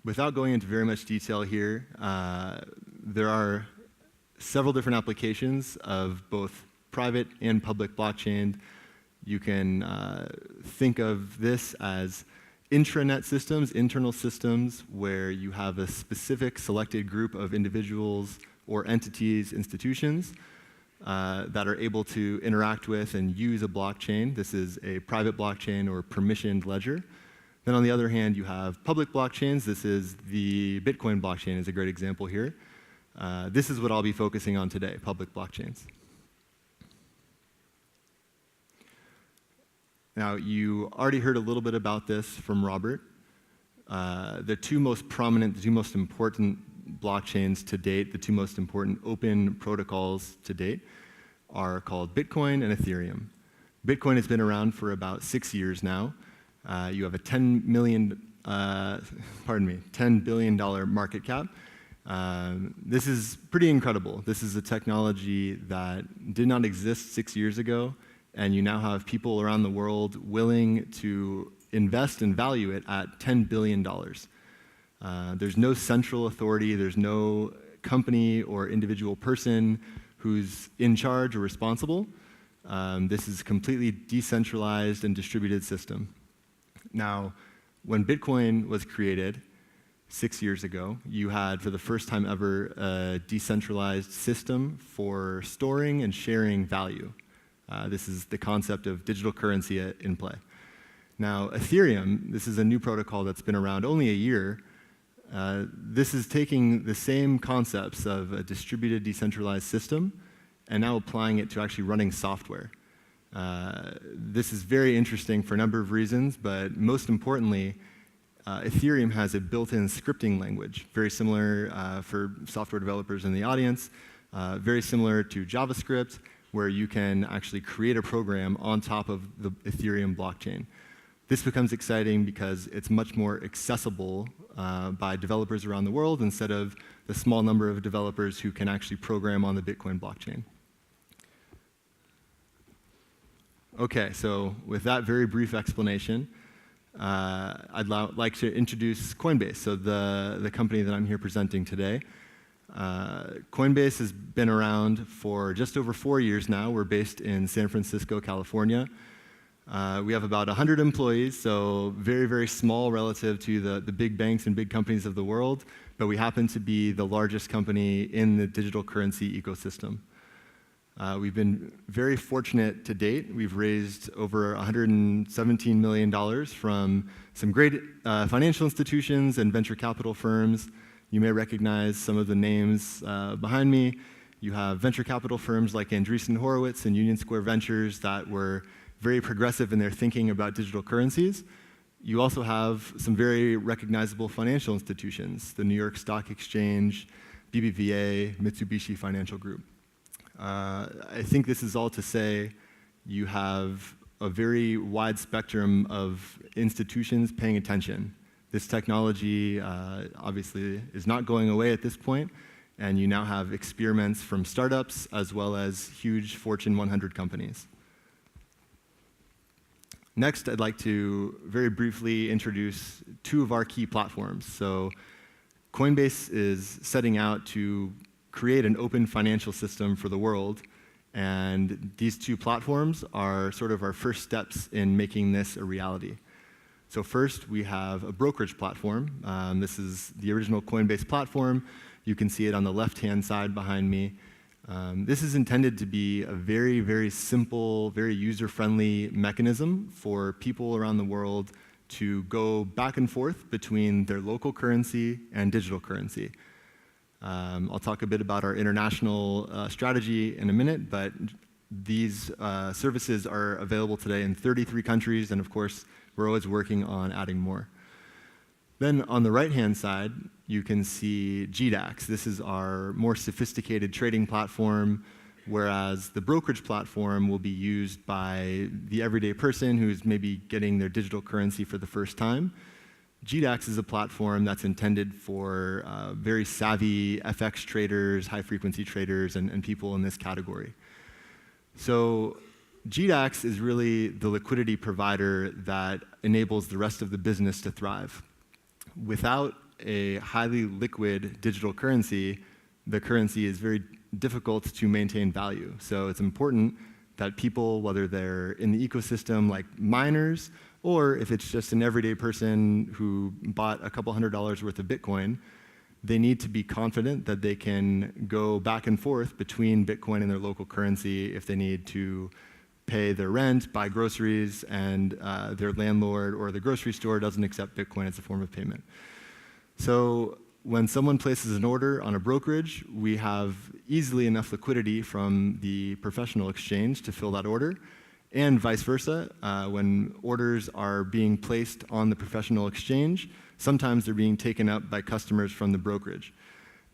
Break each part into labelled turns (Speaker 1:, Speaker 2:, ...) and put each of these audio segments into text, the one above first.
Speaker 1: Without going into very much detail here, there are several different applications of both private and public blockchain. You can think of this as intranet systems, internal systems, where you have a specific selected group of individuals or entities, institutions, that are able to interact with and use a blockchain. This is a private blockchain or permissioned ledger. Then on the other hand, you have public blockchains. This is the Bitcoin blockchain is a great example here. This is what I'll be focusing on today, public blockchains. Now, you already heard a little bit about this from Robert. The two most prominent, the two most important blockchains to date, the two most important open protocols to date are called Bitcoin and Ethereum. Bitcoin has been around for about 6 years now. You have a $10 billion market cap. This is pretty incredible. This is a technology that did not exist 6 years ago, and you now have people around the world willing to invest and value it at $10 billion. There's no central authority, there's no company or individual person who's in charge or responsible. This is a completely decentralized and distributed system. Now, when Bitcoin was created 6 years ago, you had, for the first time ever, a decentralized system for storing and sharing value. This is the concept of digital currency in play. Now, Ethereum, this is a new protocol that's been around only a year. This is taking the same concepts of a distributed, decentralized system and now applying it to actually running software. This is very interesting for a number of reasons, but most importantly, Ethereum has a built-in scripting language, very similar for software developers in the audience, very similar to JavaScript, where you can actually create a program on top of the Ethereum blockchain. This becomes exciting because it's much more accessible by developers around the world instead of the small number of developers who can actually program on the Bitcoin blockchain. Okay, so with that very brief explanation, I'd like to introduce Coinbase, so the company that I'm here presenting today. Coinbase has been around for just over 4 years now. We're based in San Francisco, California. We have about 100 employees, so very, very small relative to the big banks and big companies of the world, but we happen to be the largest company in the digital currency ecosystem. We've been very fortunate to date. We've raised over $117 million from some great financial institutions and venture capital firms. You may recognize some of the names behind me. You have venture capital firms like Andreessen Horowitz and Union Square Ventures that were very progressive in their thinking about digital currencies. You also have some very recognizable financial institutions, the New York Stock Exchange, BBVA, Mitsubishi Financial Group. I think this is all to say you have a very wide spectrum of institutions paying attention. This technology obviously is not going away at this point, and you now have experiments from startups as well as huge Fortune 100 companies. Next, I'd like to very briefly introduce two of our key platforms. So Coinbase is setting out to create an open financial system for the world, and these two platforms are sort of our first steps in making this a reality. So first, we have a brokerage platform. This is the original Coinbase platform. You can see it on the left-hand side behind me. This is intended to be a very, very simple, very user-friendly mechanism for people around the world to go back and forth between their local currency and digital currency. I'll talk a bit about our international strategy in a minute, but these services are available today in 33 countries, and of course, we're always working on adding more. Then on the right-hand side, you can see GDAX. This is our more sophisticated trading platform, whereas the brokerage platform will be used by the everyday person who's maybe getting their digital currency for the first time. GDAX is a platform that's intended for very savvy FX traders, high-frequency traders, and people in this category. So GDAX is really the liquidity provider that enables the rest of the business to thrive. Without a highly liquid digital currency, the currency is very difficult to maintain value. So it's important that people, whether they're in the ecosystem like miners, or if it's just an everyday person who bought a couple $100s worth of Bitcoin, they need to be confident that they can go back and forth between Bitcoin and their local currency if they need to pay their rent, buy groceries, and their landlord or the grocery store doesn't accept Bitcoin as a form of payment. So when someone places an order on a brokerage, we have easily enough liquidity from the professional exchange to fill that order, and vice versa. When orders are being placed on the professional exchange, sometimes they're being taken up by customers from the brokerage.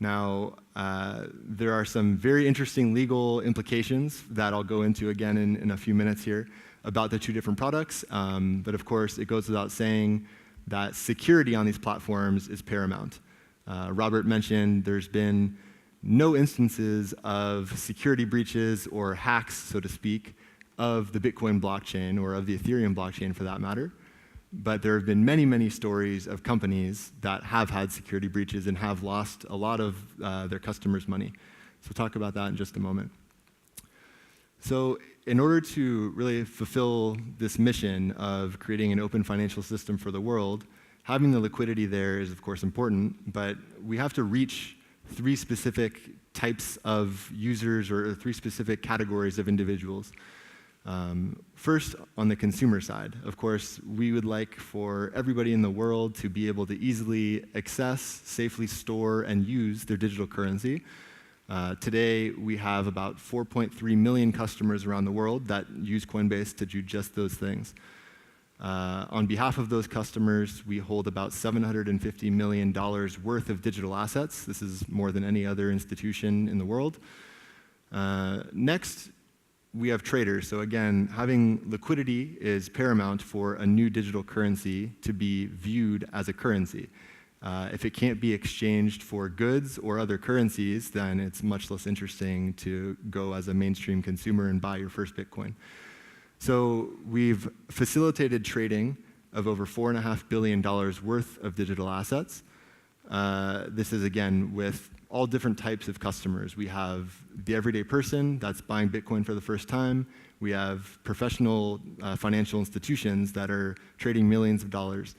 Speaker 1: Now, there are some very interesting legal implications that I'll go into again in a few minutes here about the two different products, but of course it goes without saying that security on these platforms is paramount. Robert mentioned there's been no instances of security breaches or hacks, so to speak, of the Bitcoin blockchain or of the Ethereum blockchain for that matter. But there have been many, many stories of companies that have had security breaches and have lost a lot of their customers' money. So we'll talk about that in just a moment. So in order to really fulfill this mission of creating an open financial system for the world, having the liquidity there is, of course, important, but we have to reach three specific types of users or three specific categories of individuals. First, on the consumer side, of course, we would like for everybody in the world to be able to easily access, safely store, and use their digital currency. Today, we have about 4.3 million customers around the world that use Coinbase to do just those things. On behalf of those customers, we hold about $750 million worth of digital assets. This is more than any other institution in the world. Next, we have traders. So again, having liquidity is paramount for a new digital currency to be viewed as a currency. If it can't be exchanged for goods or other currencies, then it's much less interesting to go as a mainstream consumer and buy your first Bitcoin. So we've facilitated trading of over $4.5 billion worth of digital assets. This is, again, with all different types of customers. We have the everyday person that's buying Bitcoin for the first time. We have professional financial institutions that are trading millions of dollars.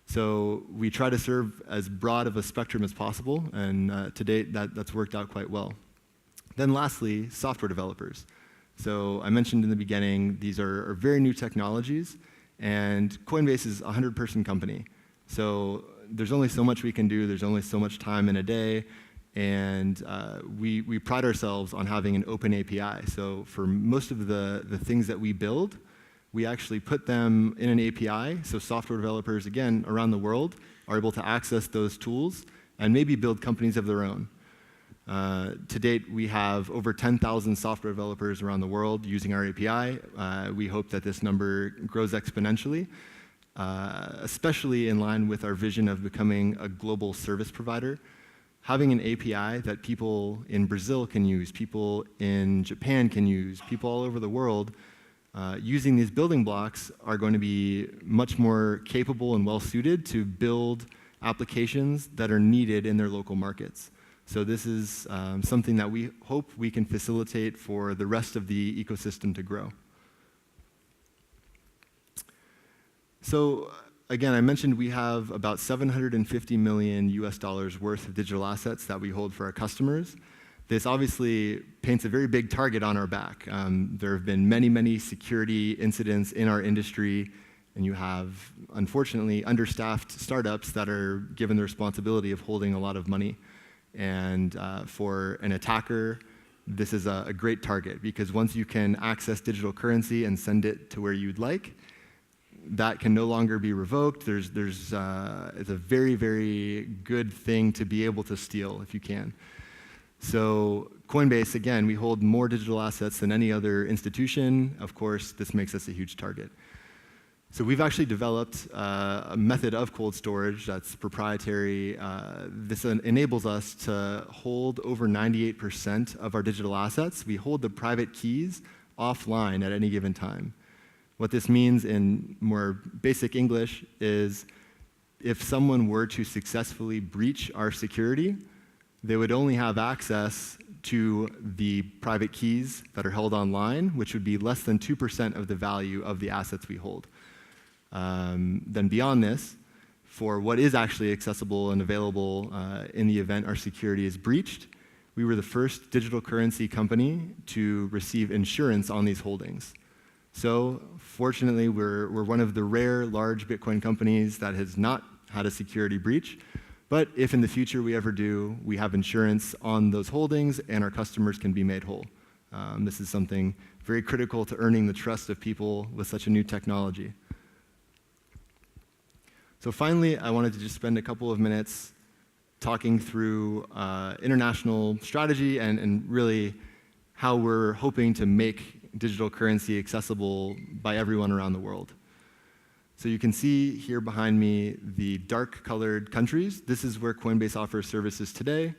Speaker 1: So we try to serve as broad of a spectrum as possible, and to date, that's worked out quite well. Then lastly, software developers. So I mentioned in the beginning, these are very new technologies, and Coinbase is a 100-person company. So there's only so much we can do, there's only so much time in a day, and we pride ourselves on having an open API. So for most of the things that we build, we actually put them in an API, so software developers, again, around the world, are able to access those tools and maybe build companies of their own. To date, we have over 10,000 software developers around the world using our API. We hope that this number grows exponentially, especially in line with our vision of becoming a global service provider. Having an API that people in Brazil can use, people in Japan can use, people all over the world, using these building blocks are going to be much more capable and well-suited to build applications that are needed in their local markets. So this is something that we hope we can facilitate for the rest of the ecosystem to grow. So again, I mentioned we have about $750 million US worth of digital assets that we hold for our customers. This obviously paints a very big target on our back. There have been many, many security incidents in our industry, and you have, unfortunately, understaffed startups that are given the responsibility of holding a lot of money. And for an attacker, this is a great target, because once you can access digital currency and send it to where you'd like, that can no longer be revoked. It's a very, very good thing to be able to steal if you can. So Coinbase, again, we hold more digital assets than any other institution. Of course, this makes us a huge target. So we've actually developed a method of cold storage that's proprietary. This enables us to hold over 98% of our digital assets. We hold the private keys offline at any given time. What this means in more basic English is if someone were to successfully breach our security, they would only have access to the private keys that are held online, which would be less than 2% of the value of the assets we hold. Then beyond this, for what is actually accessible and available in the event our security is breached, we were the first digital currency company to receive insurance on these holdings. So fortunately, we're one of the rare large Bitcoin companies that has not had a security breach. But if in the future we ever do, we have insurance on those holdings and our customers can be made whole. This is something very critical to earning the trust of people with such a new technology. So finally, I wanted to just spend a couple of minutes talking through international strategy and really how we're hoping to make digital currency accessible by everyone around the world. So you can see here behind me the dark-colored countries. This is where Coinbase offers services today.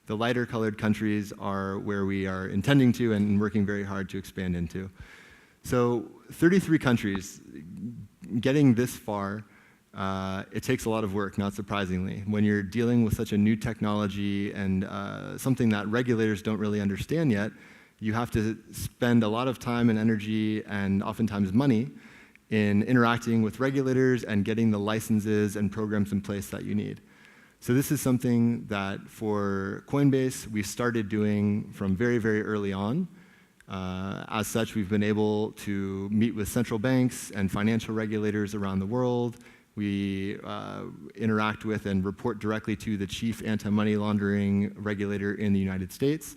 Speaker 1: The lighter-colored countries are where we are intending to and working very hard to expand into. So 33 countries, getting this far, it takes a lot of work, not surprisingly. When you're dealing with such a new technology and something that regulators don't really understand yet, you have to spend a lot of time and energy and oftentimes money in interacting with regulators and getting the licenses and programs in place that you need. So this is something that for Coinbase, we started doing from very, very early on. As such, we've been able to meet with central banks and financial regulators around the world. We interact with and report directly to the chief anti-money laundering regulator in the United States.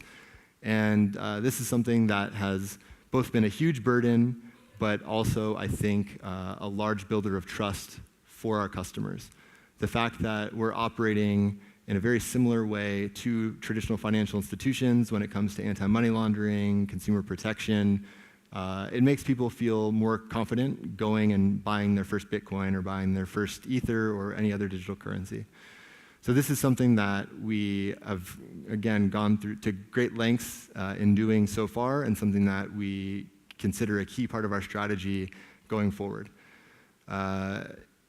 Speaker 1: And this is something that has both been a huge burden, but also, I think, a large builder of trust for our customers. The fact that we're operating in a very similar way to traditional financial institutions when it comes to anti-money laundering, consumer protection, it makes people feel more confident going and buying their first Bitcoin or buying their first Ether or any other digital currency. So this is something that we have, again, gone through to great lengths in doing so far, and something that we consider a key part of our strategy going forward.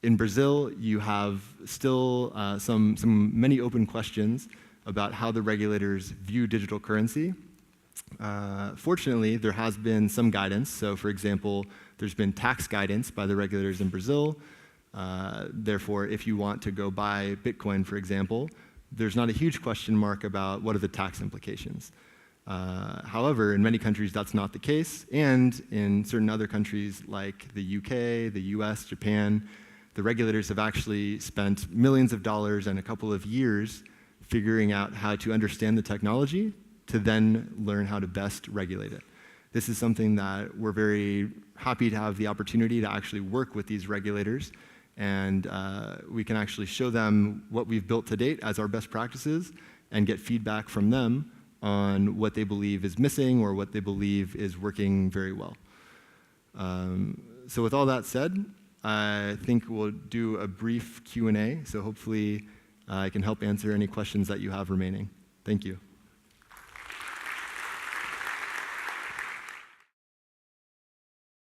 Speaker 1: In Brazil, you have still many open questions about how the regulators view digital currency. Fortunately, there has been some guidance. So, for example, there's been tax guidance by the regulators in Brazil. Therefore, if you want to go buy Bitcoin, for example, there's not a huge question mark about what are the tax implications. However, in many countries, that's not the case. And in certain other countries like the UK, the US, Japan, the regulators have actually spent millions of dollars and a couple of years figuring out how to understand the technology to then learn how to best regulate it. This is something that we're very happy to have the opportunity to actually work with these regulators, and we can actually show them what we've built to date as our best practices and get feedback from them on what they believe is missing or what they believe is working very well. So with all that said, I think we'll do a brief Q&A, so hopefully I can help answer any questions that you have remaining. Thank you.